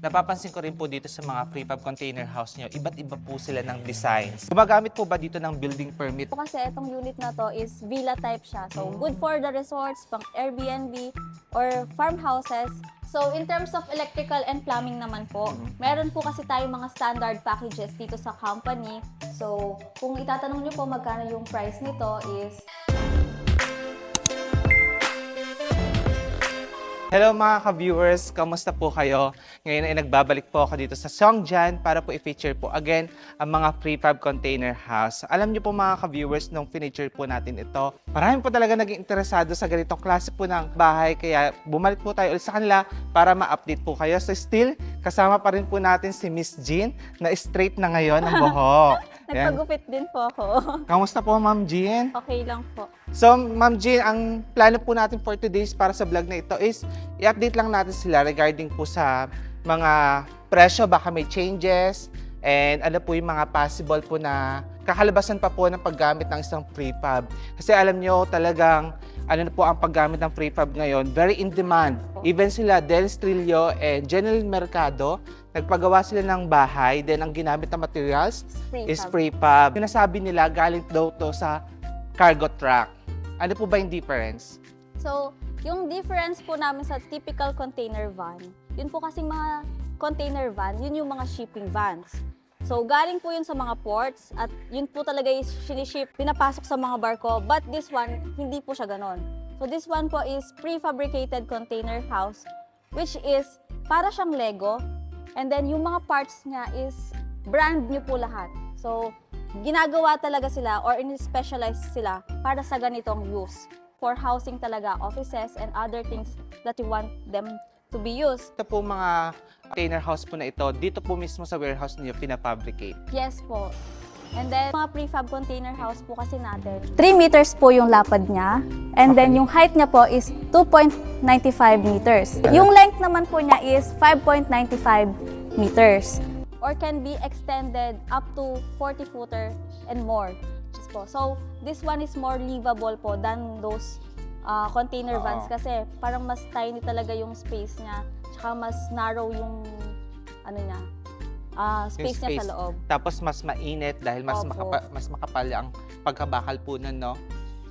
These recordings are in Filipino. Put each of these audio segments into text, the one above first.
napapansin ko rin po dito sa mga prefab container house nyo, iba't iba po sila ng designs. Gumagamit po ba dito ng building permit? Kasi itong unit na to is villa type siya. So, good for the resorts, pang Airbnb, or farmhouses. So, in terms of electrical and plumbing naman po, meron po kasi tayong mga standard packages dito sa company. So, kung itatanong nyo po magkano yung price nito is... Hello mga ka-viewers, kamusta po kayo? Ngayon ay nagbabalik po ako dito sa Songjian para po i-feature po again ang mga prefab container house. Alam niyo po mga ka-viewers, nung finiture po natin ito, marami po talaga naging interesado sa ganitong klase po ng bahay, kaya bumalik po tayo ulit sa kanila para ma-update po kayo. So still, kasama pa rin po natin si Miss Jean na straight na ngayon ang buhok. Ayan. Nagpagupit din po ako. Kamusta po Ma'am Jean? Okay lang po. So, Ma'am Jean, ang plano po natin for today's para sa vlog na ito is i-update lang natin sila regarding po sa mga presyo, baka may changes, and ano po yung mga possible po na kakalabasan pa po ng paggamit ng isang prefab. Kasi alam nyo talagang ano na po ang paggamit ng prefab ngayon, very in demand. Even sila, Del Strillo and General Mercado, nagpagawa sila ng bahay, then ang ginamit na materials is prefab. Yung nasabi nila, galing daw to sa cargo truck. Ano po ba yung difference? So, yung difference po namin sa typical container van, yun po kasing mga container van, yun yung mga shipping vans. So, galing po yun sa mga ports at yun po talaga yung siniship, pinapasok sa mga barko. But this one, hindi po siya ganon. So, this one po is prefabricated container house, which is para siyang Lego. And then, yung mga parts niya is brand new po lahat. So, ginagawa talaga sila or in-specialize sila para sa ganitong use. For housing talaga, offices and other things that you want them to be used. Ito po mga container house po na ito, dito po mismo sa warehouse niyo pinafabricate. Yes po. And then, mga prefab container house po kasi natin, 3 meters po yung lapad niya. And then, yung height niya po is 2.95 meters. Yung length naman po niya is 5.95 meters. Or can be extended up to 40 footer and more. So, this one is more livable po than those container vans kasi parang mas tiny talaga yung space niya. Tsaka mas narrow yung ano niya, space niya sa loob. Tapos mas mainit dahil mas makapal ang pagkabakal po nun, no?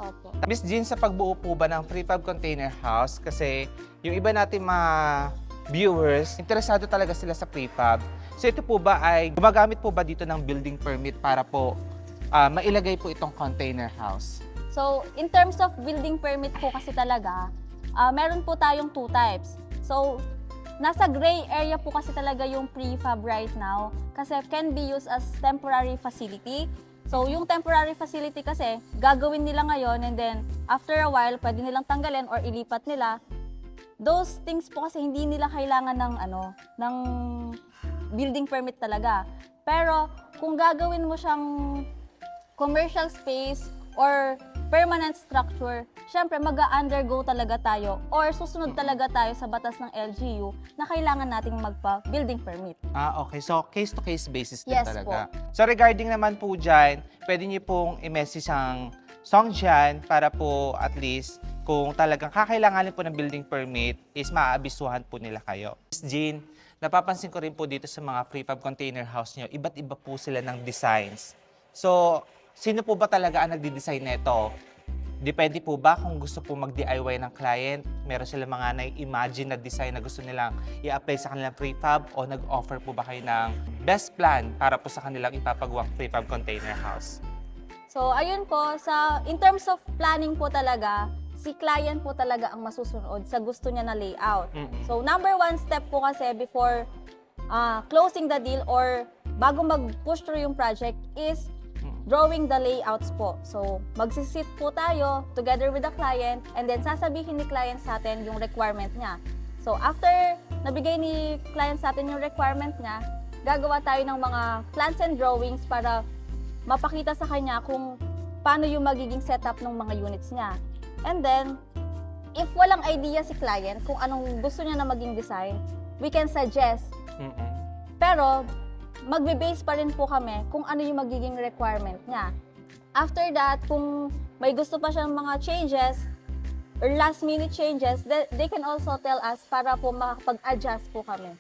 Opo. Miss Jean, sa pagbuo po ba ng prefab container house, kasi yung iba natin mga viewers, interesado talaga sila sa prefab. So ito po ba ay gumagamit po ba dito ng building permit para po mailagay po itong container house? So, in terms of building permit po kasi talaga, meron po tayong 2 types. So, nasa gray area po kasi talaga yung prefab right now kasi can be used as temporary facility. So, yung temporary facility kasi, gagawin nila ngayon and then after a while, pwede nilang tanggalin or ilipat nila. Those things po kasi hindi nila kailangan ng building permit talaga. Pero, kung gagawin mo siyang commercial space or permanent structure, syempre mag-undergo talaga tayo or susunod talaga tayo sa batas ng LGU na kailangan nating magpa-building permit. Okay. So, case-to-case basis din Yes talaga. Po. So, regarding naman po dyan, pwede niyo pong i-message ang Songjian para po at least kung talagang kakailanganin po ng building permit is maaabisuhan po nila kayo. Miss Jean, napapansin ko rin po dito sa mga prefab container house niyo, iba't iba po sila ng designs. So, sino po ba talaga ang nagdi-design nito? Depende po ba kung gusto po mag-DIY ng client? Meron sila mga na-imagine na design na gusto nilang i-apply sa kanilang prefab o nag-offer po ba kayo ng best plan para po sa kanilang ipapagawang prefab container house? So, ayun po, in terms of planning po talaga, si client po talaga ang masusunod sa gusto niya na layout. So, number 1 step po kasi before closing the deal or bago mag-push through yung project is drawing the layouts po. So, magsisit po tayo together with the client and then sasabihin ni client sa atin yung requirement niya. So, after nabigay ni client sa atin yung requirement niya, gagawa tayo ng mga plans and drawings para mapakita sa kanya kung paano yung magiging setup ng mga units niya. And then, if walang idea si client kung anong gusto niya na maging design, we can suggest. Pero, magbe-base pa rin po kami kung ano yung magiging requirement niya. After that, kung may gusto pa siyang mga changes or last minute changes, they can also tell us para po makapag-adjust po kami.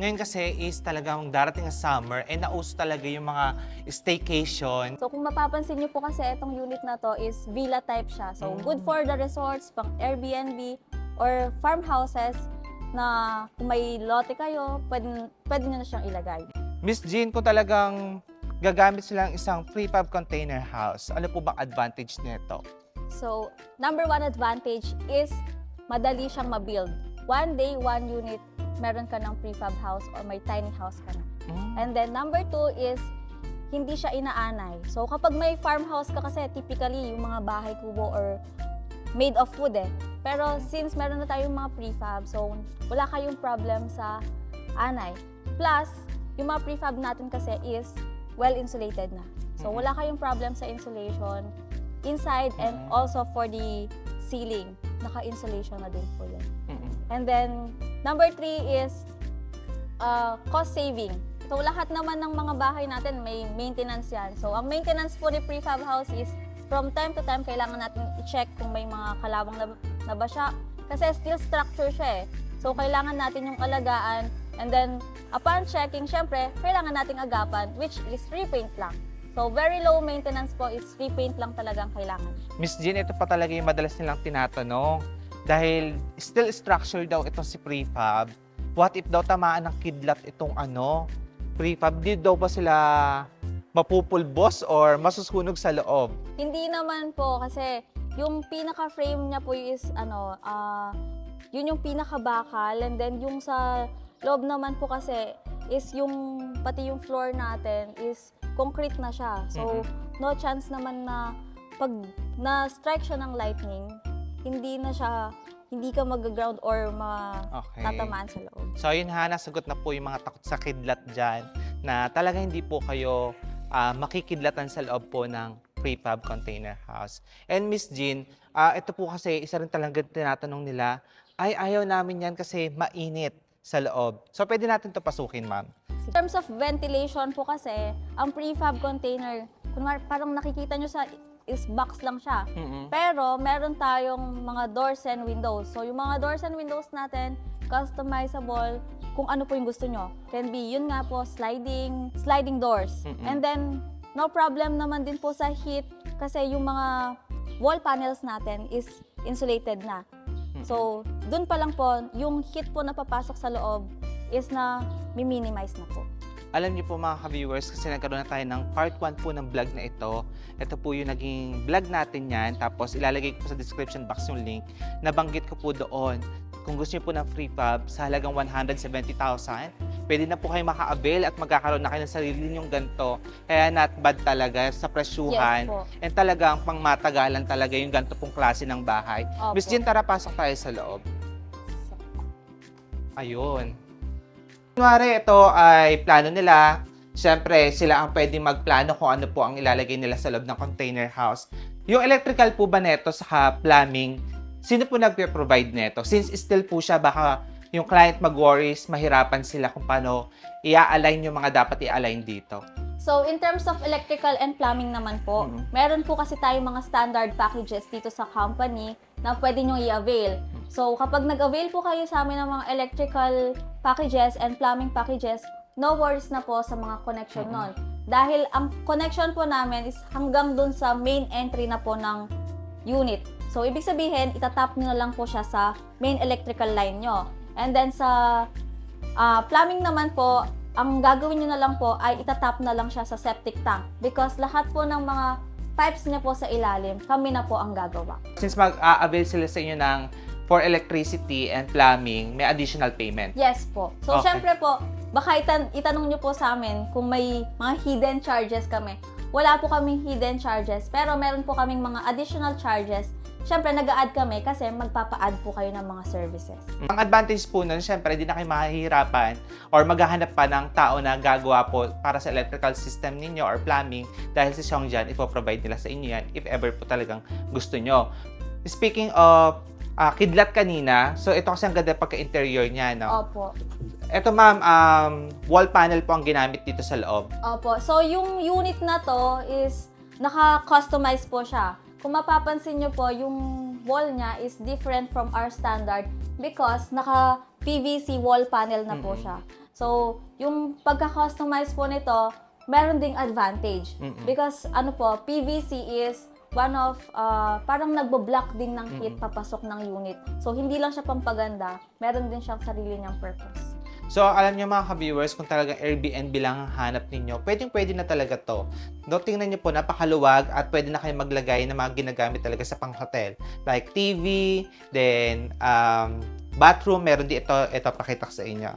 Ngayon kasi is talagang darating ang summer and nauso talaga yung mga staycation. So kung mapapansin niyo po kasi itong unit na to is villa type siya. So good for the resorts, pang Airbnb or farmhouses na kung may lote kayo, pwede niyo na siyang ilagay. Miss Jean, kung talagang gagamit silang isang prefab container house, ano po bang advantage nito? So number one advantage is madali siyang ma-build. One day, one unit, meron ka ng prefab house or may tiny house ka na. And then number two is hindi siya inaanay. So kapag may farmhouse ka kasi typically yung mga bahay kubo or made of wood eh. Pero since meron na tayong mga prefab, so wala kayong problem sa anay. Plus, yung mga prefab natin kasi is well insulated na. So wala kayong problem sa insulation inside and also for the ceiling. Naka-insulation na din po yun. And then, number three is cost saving. So, lahat naman ng mga bahay natin may maintenance yan. So, ang maintenance po ni prefab house is from time to time, kailangan natin i-check kung may mga kalawang na basya. Kasi steel structure siya eh. So, kailangan natin yung alagaan. And then, upon checking, syempre, kailangan nating agapan, which is repaint lang. So, very low maintenance po is repaint lang talagang kailangan. Miss Jean, ito pa talaga yung madalas nilang tinatanong. Dahil steel structure daw itong si prefab, what if daw tamaan ng kidlat itong prefab? Di daw ba sila mapupulbos or masusunog sa loob? Hindi naman po kasi yung pinaka-frame niya po is yun yung pinaka-bakal, and then yung sa loob naman po kasi is yung pati yung floor natin is concrete na siya. So no chance naman na pag na-strike siya ng lightning, hindi ka mag-ground or tatamaan sa loob. So ayun ha, nasagot na po yung mga takot sa kidlat dyan na talaga hindi po kayo makikidlatan sa loob po ng prefab container house. And Miss Jean, ito po kasi isa rin talagang tinatanong nila, ay ayaw namin yan kasi mainit sa loob. So pwede natin to pasukin, ma'am. In terms of ventilation po kasi, ang prefab container, kunwari parang nakikita nyo sa is box lang siya. Pero meron tayong mga doors and windows. So yung mga doors and windows natin, customizable kung ano po yung gusto nyo. Can be, yun nga po, sliding doors. And then, no problem naman din po sa heat kasi yung mga wall panels natin is insulated na. So, dun pa lang po, yung heat po na papasok sa loob is na minimize na po. Alam niyo po mga ka-viewers, kasi nagkaroon na tayo ng part 1 po ng vlog na ito. Ito po yung naging vlog natin yan. Tapos ilalagay ko po sa description box yung link. Nabanggit ko po doon. Kung gusto niyo po ng prefab sa halagang 170,000, pwede na po kayo maka-avail at magkakaroon na kayo ng sarili ninyong ganito. Kaya not bad talaga sa presyuhan. Yes po. And talagang pangmatagalan talaga yung ganito pong klase ng bahay. Opo. Miss Jean, tara pasok tayo sa loob. Ayun. Kunwari, ito ay plano nila. Siyempre, sila ang pwede magplano kung ano po ang ilalagay nila sa loob ng container house. Yung electrical po ba neto sa plumbing, sino po nagpe-provide neto? Since still po siya, baka yung client mag-worries, mahirapan sila kung paano i-align yung mga dapat i-align dito. So, in terms of electrical and plumbing naman po, meron po kasi tayong mga standard packages dito sa company na pwede nyo i-avail. So, kapag nag-avail po kayo sa amin ng mga electrical packages and plumbing packages, no worries na po sa mga connection nun. Dahil ang connection po namin is hanggang dun sa main entry na po ng unit. So, ibig sabihin, itatap nyo na lang po siya sa main electrical line nyo. And then sa plumbing naman po, ang gagawin nyo na lang po ay itatap na lang siya sa septic tank. Because lahat po ng mga pipes niya po sa ilalim, kami na po ang gagawa. Since mag-a-avail sila sa inyo ng for electricity and plumbing, may additional payment. Yes po. So, Okay. syempre po, baka itanong nyo po sa amin kung may mga hidden charges kami. Wala po kaming hidden charges, pero meron po kaming mga additional charges. Syempre, nag-a-add kami kasi magpapa-add po kayo ng mga services. Ang advantage po nun, syempre, di na kayo mahihirapan or maghahanap pa ng tao na gagawa po para sa electrical system ninyo or plumbing dahil si Xiongjan, ipoprovide nila sa inyo yan if ever po talagang gusto nyo. Speaking of kidlat kanina, so ito kasi ang ganda pagka-interior niya, no? Opo. Ito ma'am, wall panel po ang ginamit dito sa loob. Opo. So, yung unit na to is naka-customize po siya. Kung mapapansin nyo po, yung wall niya is different from our standard because naka-PVC wall panel na po siya. So, yung pagka-customize po nito, meron ding advantage. Because ano po, PVC is one of, parang nagbo-block din ng heat papasok ng unit. So, hindi lang siya pampaganda, meron din siyang sarili niyang purpose. So, alam niyo mga ka-viewers, kung talagang Airbnb lang ang hanap ninyo, pwedeng-pwede na talaga to. No, tingnan niyo po, napakaluwag at pwede na kayo maglagay ng mga ginagamit talaga sa pang-hotel. Like TV, then bathroom, meron din ito pakita ko sa inyo.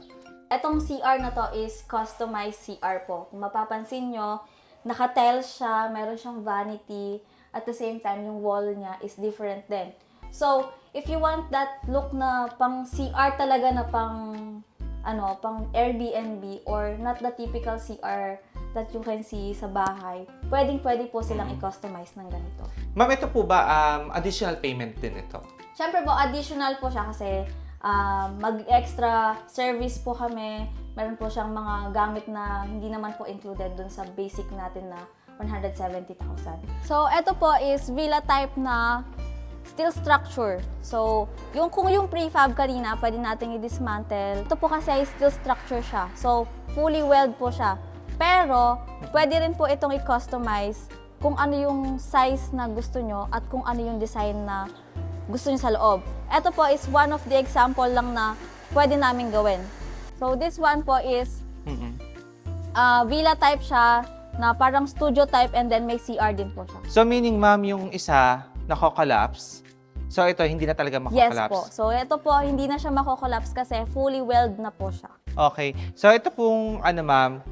Etong CR na to is customized CR po. Kung mapapansin nyo, naka-tiles siya, meron siyang vanity, at the same time, yung wall niya is different din. So, if you want that look na pang CR talaga na pang Airbnb or not the typical CR that you can see sa bahay, pwedeng-pwede po silang i-customize ng ganito. Ma'am, ito po ba additional payment din ito? Siyempre po, additional po siya kasi mag-extra service po kami. Meron po siyang mga gamit na hindi naman po included dun sa basic natin na 170,000. So, ito po is villa type na steel structure. So, kung yung prefab kanina, pwede natin i-dismantle. Ito po kasi ay steel structure siya. So, fully weld po siya. Pero, pwede rin po itong i-customize kung ano yung size na gusto nyo at kung ano yung design na gusto nyo sa loob. Ito po is one of the example lang na pwede namin gawin. So, this one po is villa type siya na parang studio type and then may CR din po siya. So, meaning, ma'am, yung isa nako-collapse. So, ito, hindi na talaga Yes mako-collapse. po. So, ito po, hindi na siya mako-collapse kasi fully weld na po siya. Okay. So, ito pong, ma'am,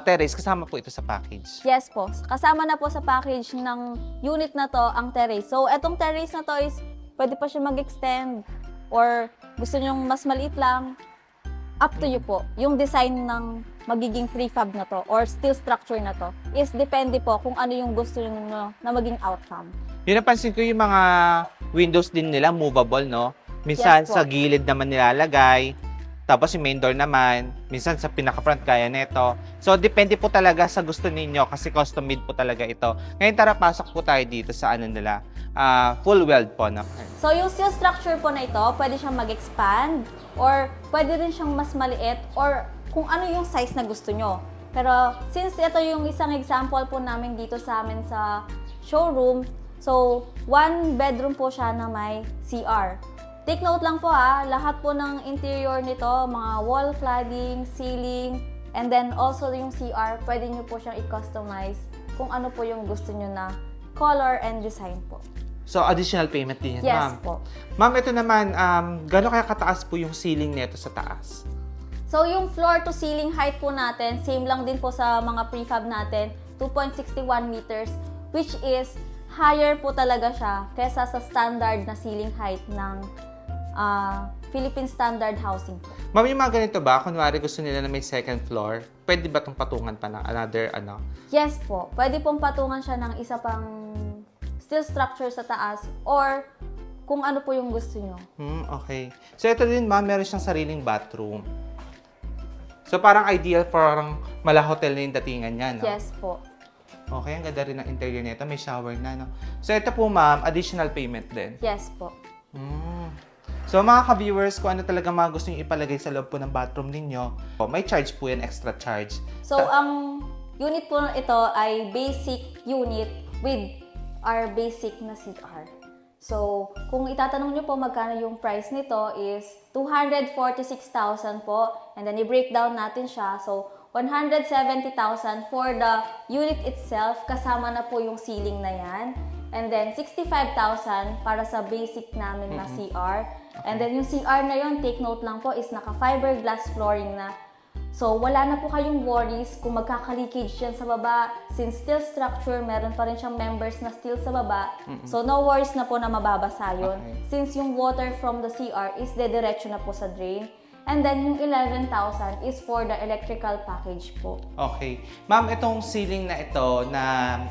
terrace, kasama po ito sa package. Yes po. Kasama na po sa package ng unit na to ang terrace. So, etong terrace na to is pwede pa siya mag-extend or gusto nyong mas maliit lang. Up to you po. Yung design ng magiging prefab na to or steel structure na to is depende po kung ano yung gusto nyo na maging outcome. Yun napansin ko yung mga windows din nila, movable, no? Minsan Yes po. sa gilid naman nilalagay, tapos yung main door naman, minsan sa pinaka-front gaya nito. So, depende po talaga sa gusto ninyo kasi custom made po talaga ito. Ngayon, tara, pasok po tayo dito sa nila. Full weld po, no? So, yung steel structure po na ito, pwede siyang mag-expand or pwede rin siyang mas maliit or kung ano yung size na gusto nyo. Pero, since ito yung isang example po namin dito sa amin sa showroom, so, one bedroom po siya na may CR. Take note lang po lahat po ng interior nito, mga wall cladding, ceiling, and then also yung CR, pwede nyo po siyang i-customize kung ano po yung gusto nyo na color and design po. So, additional payment din yan, Yes ma'am. po. Ma'am, ito naman, gano'n kaya kataas po yung ceiling nito sa taas? So, yung floor to ceiling height po natin, same lang din po sa mga prefab natin, 2.61 meters, which is higher po talaga siya kesa sa standard na ceiling height ng Philippine Standard Housing po. Ma'am, yung mga ganito ba, kunwari gusto nila na may second floor, pwede ba itong patungan pa ng another, Yes po, pwede pong patungan siya ng isa pang steel structure sa taas or kung ano po yung gusto nyo. Okay. So, ito din, ma'am, meron siyang sariling bathroom. So, parang ideal for mala hotel na yung datingan niya, no? Yes po. Okay, ang ganda rin ng interior nito. May shower na, no? So, ito po, ma'am, additional payment din. Yes po. So, mga ka-viewers, kung ano talaga mga gusto nyo ipalagay sa loob po ng bathroom ninyo, may charge po yan, extra charge. So, ang unit po ito ay basic unit with our basic na CR. So, kung itatanong nyo po magkano yung price nito is 246,000 po. And then, i-breakdown natin siya. So, 170,000 for the unit itself, kasama na po yung ceiling na yan. And then, 65,000 para sa basic namin na CR. And then, yung CR na yun, take note lang po, is naka-fiberglass flooring na. So, wala na po kayong worries kung magkaka-leakage yan sa baba. Since steel structure, meron pa rin siyang members na steel sa baba. So, no worries na po na mababasa yun. Okay. Since yung water from the CR is dediretso na po sa drain. And then, yung 11,000 is for the electrical package po. Okay. Ma'am, itong ceiling na ito na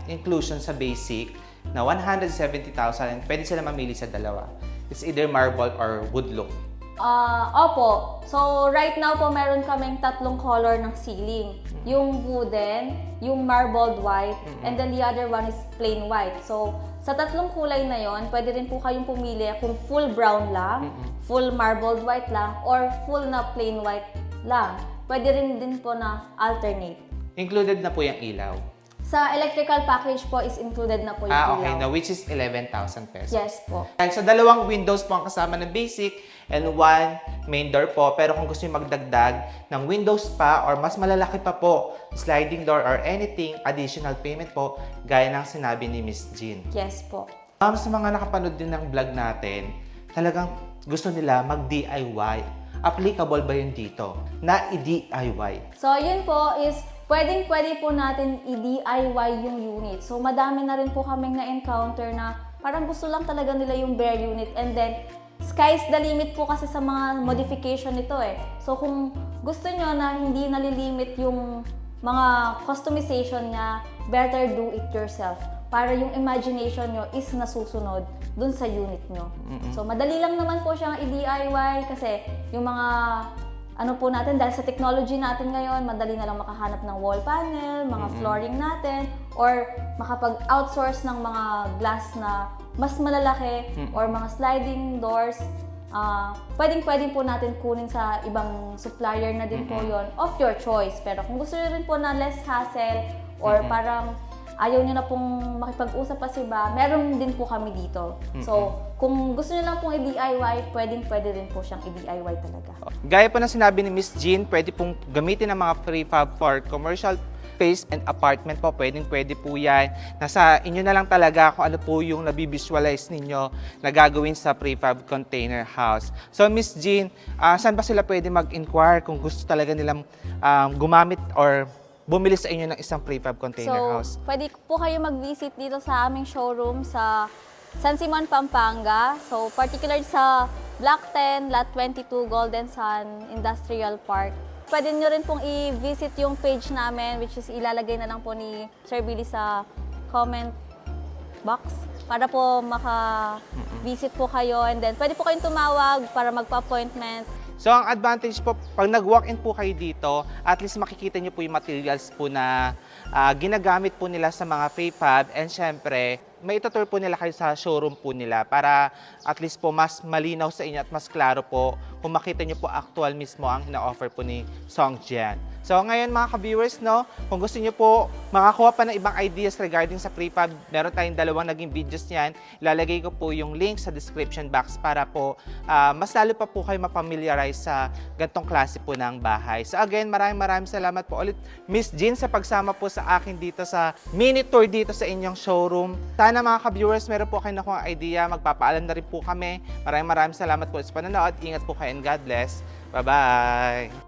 inclusion sa basic na 170,000, pwede sila mamili sa dalawa. It's either marble or wood look. Opo. So, right now po, meron kaming tatlong color ng ceiling. Yung wooden, yung marbled white, and then the other one is plain white. So, sa tatlong kulay na yon, pwede rin po kayong pumili kung full brown lang, full marbled white lang, or full na plain white lang. pwede rin din po na alternate. Included na po yung ilaw. Sa electrical package po is included na po yung Okay, ilaw. na which is 11,000 pesos. Yes po. And so, 2 windows po ang kasama ng basic and 1 main door po. Pero kung gusto nyo magdagdag ng windows pa or mas malalaki pa po, sliding door or anything, additional payment po, gaya ng sinabi ni Miss Jean. Yes po. Sa mga nakapanood din ng vlog natin, talagang gusto nila mag-DIY. Applicable ba yun dito? Na i-DIY? So, yun po is pwede po natin i-DIY yung unit. So, madami na rin po kaming na-encounter na parang gusto lang talaga nila yung bare unit and then sky's the limit po kasi sa mga modification nito eh. So, kung gusto nyo na hindi nalilimit yung mga customization niya, better do it yourself para yung imagination nyo is nasusunod dun sa unit nyo. So, madali lang naman po siyang i-DIY kasi yung mga ano po natin, dahil sa technology natin ngayon, madali na lang makahanap ng wall panel, mga flooring natin, or makapag-outsource ng mga glass na mas malalaki, or mga sliding doors. Pwedeng po natin kunin sa ibang supplier na din po yon of your choice. Pero kung gusto nyo rin po na less hassle, or parang ayaw nyo na pong makipag-usap pa sa iba, meron din po kami dito. So, kung gusto nyo lang pong i-DIY, pwede rin po siyang i-DIY talaga. Gaya po ng sinabi ni Miss Jean, pwede pong gamitin ng mga prefab for commercial space and apartment po. Pwede po yan. Nasa inyo na lang talaga kung ano po yung nabivisualize ninyo na gagawin sa prefab container house. So, Miss Jean, saan ba sila pwede mag-inquire kung gusto talaga nilang gumamit or bumili sa inyo ng isang prefab container house? So, pwede po kayo mag-visit dito sa aming showroom sa San Simon, Pampanga. So, particular sa Block 10, Lot 22, Golden Sun Industrial Park. Pwede nyo rin pong i-visit yung page namin, which is ilalagay na lang po ni Sir Billy sa comment box para po maka-visit po kayo. And then, pwede po kayong tumawag para magpa-appointment. So, ang advantage po, pag nag-walk-in po kayo dito, at least makikita nyo po yung materials po na ginagamit po nila sa mga prefab. And syempre, may itutur po nila kayo sa showroom po nila para at least po mas malinaw sa inyo at mas klaro po kung makita nyo po actual mismo ang ina-offer po ni Songjian. So ngayon mga ka-viewers, no, kung gusto nyo po makakuha pa ng ibang ideas regarding sa prefab, meron tayong 2 naging videos niyan. Ilalagay ko po yung link sa description box para po mas lalo pa po kayo mapamiliarize sa gantong klase po ng bahay. So again, maraming salamat po ulit Miss Jean sa pagsama po sa akin dito sa mini tour dito sa inyong showroom. Sana mga ka-viewers, meron po kayo nakuha idea. Magpapaalam na rin po kami. Maraming salamat po sa panonood. Ingat po kayo and God bless. Bye-bye!